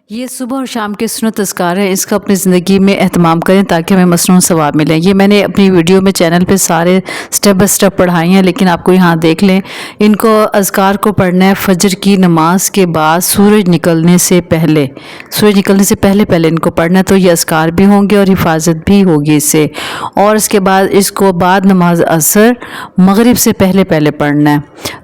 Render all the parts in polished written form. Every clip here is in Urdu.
یہ صبح اور شام کے سنت اذکار ہیں، اس کا اپنی زندگی میں اہتمام کریں تاکہ ہمیں مصنون ثواب ملے۔ یہ میں نے اپنی ویڈیو میں چینل پہ سارے سٹیپ بائی سٹیپ پڑھائی ہیں، لیکن آپ کو یہاں دیکھ لیں۔ ان کو اذکار کو پڑھنا ہے فجر کی نماز کے بعد، سورج نکلنے سے پہلے ان کو پڑھنا ہے، تو یہ اذکار بھی ہوں گے اور حفاظت بھی ہوگی اس سے۔ اور اس کے بعد اس کو بعد نماز عصر مغرب سے پہلے پڑھنا ہے،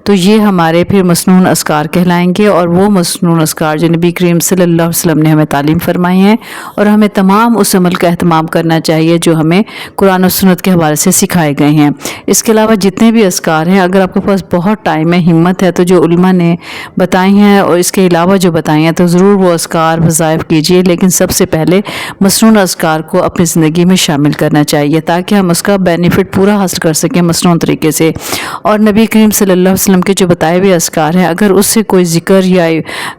تو یہ ہمارے پھر مسنون اذکار کہلائیں گے۔ اور وہ مسنون اذکار جو نبی کریم صلی اللہ علیہ وسلم نے ہمیں تعلیم فرمائی ہیں، اور ہمیں تمام اس عمل کا اہتمام کرنا چاہیے جو ہمیں قرآن و سنت کے حوالے سے سکھائے گئے ہیں۔ اس کے علاوہ جتنے بھی اذکار ہیں، اگر آپ کے پاس بہت ٹائم ہے، ہمت ہے، تو جو علماء نے بتائی ہیں اور اس کے علاوہ جو بتائی ہیں تو ضرور وہ اذکار وظائف کیجیے، لیکن سب سے پہلے مسنون اذکار کو اپنی زندگی میں شامل کرنا چاہیے تاکہ ہم اس کا بینیفٹ پورا حاصل کر سکیں مسنون طریقے سے۔ اور نبی کریم صلی اللہ علیہ وسلم کے جو بتائے ہوئے اذکار ہیں، اگر اس سے کوئی ذکر یا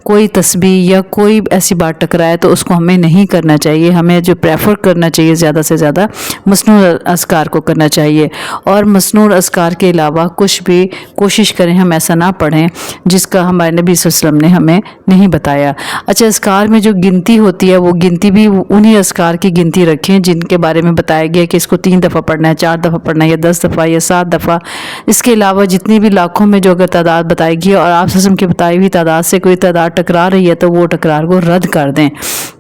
کوئی تسبیح یا کوئی ایسی بات ٹکرائے تو اس کو ہمیں نہیں کرنا چاہیے۔ ہمیں جو پریفر کرنا چاہیے زیادہ سے زیادہ مسنون اذکار کو کرنا چاہیے۔ اور مسنون اذکار کے علاوہ کچھ بھی کوشش کریں ہم ایسا نہ پڑھیں جس کا ہمارے نبی صلی اللہ علیہ وسلم نے ہمیں نہیں بتایا۔ اچھا، اذکار میں جو گنتی ہوتی ہے وہ گنتی بھی انہی اذکار کی گنتی رکھیں جن کے بارے میں بتایا گیا کہ اس کو 3 دفعہ پڑھنا ہے، 4 دفعہ پڑھنا ہے، یا 10 دفعہ یا 7 دفعہ۔ اس کے علاوہ جتنی بھی لاکھوں میں جو اگر تعداد بتائی گئی اور آپ صلی اللہ علیہ وسلم کی بتائی ہوئی تعداد سے کوئی تعداد ٹکرا رہی ہے تو وہ ٹکرار کو رد کر دیں،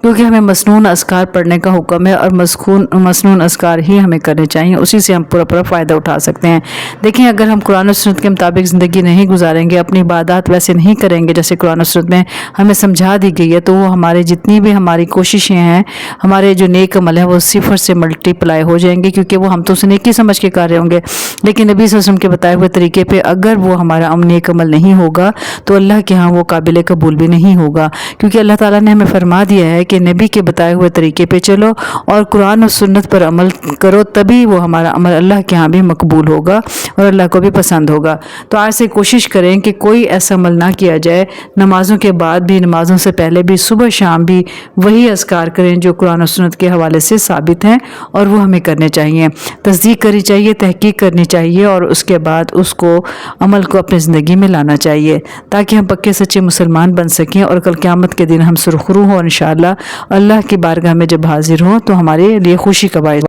کیونکہ ہمیں مسنون اذکار پڑھنے کا حکم ہے اور مسنون اذکار ہی ہمیں کرنے چاہیے، اسی سے ہم پورا فائدہ اٹھا سکتے ہیں۔ دیکھیں، اگر ہم قرآن و سنت کے مطابق زندگی نہیں گزاریں گے، اپنی عبادات ویسے نہیں کریں گے جیسے قرآن و سنت میں ہمیں سمجھا دی گئی ہے، تو وہ ہمارے جتنی بھی ہماری کوششیں ہیں، ہمارے جو نیک عمل ہیں، وہ 0 سے ملٹی پلائی ہو جائیں گے، کیونکہ وہ ہم تو اسے نیکی سمجھ کے کر رہے ہوں گے، لیکن نبی صلی اللہ علیہ وسلم کے بتائے ہوئے طریقے پہ اگر وہ ہمارا نیک عمل نہیں ہوگا تو اللہ کے ہاں وہ قابل قبول بھی نہیں ہوگا، کیونکہ اللہ تعالیٰ نے ہمیں فرما دیا ہے کہ نبی کے بتائے ہوئے طریقے پہ چلو اور قرآن و سنت پر عمل کرو، تبھی وہ ہمارا عمل اللہ کے ہاں بھی مقبول ہوگا اور اللہ کو بھی پسند ہوگا۔ تو آج سے کوشش کریں کہ کوئی ایسا عمل نہ کیا جائے، نمازوں کے بعد بھی، نمازوں سے پہلے بھی، صبح شام بھی وہی اذکار کریں جو قرآن و سنت کے حوالے سے ثابت ہیں اور وہ ہمیں کرنے چاہیے۔ تصدیق کرنی چاہیے، تحقیق کرنی چاہیے اور اس کے بعد اس کو عمل کو اپنی زندگی میں لانا چاہیے تاکہ ہم پکے سچے مسلمان بن سکیں اور کل قیامت کے دن ہم سرخرو ہوں، انشاءاللہ اللہ کی بارگاہ میں جب حاضر ہوں تو ہمارے لیے خوشی کا باعث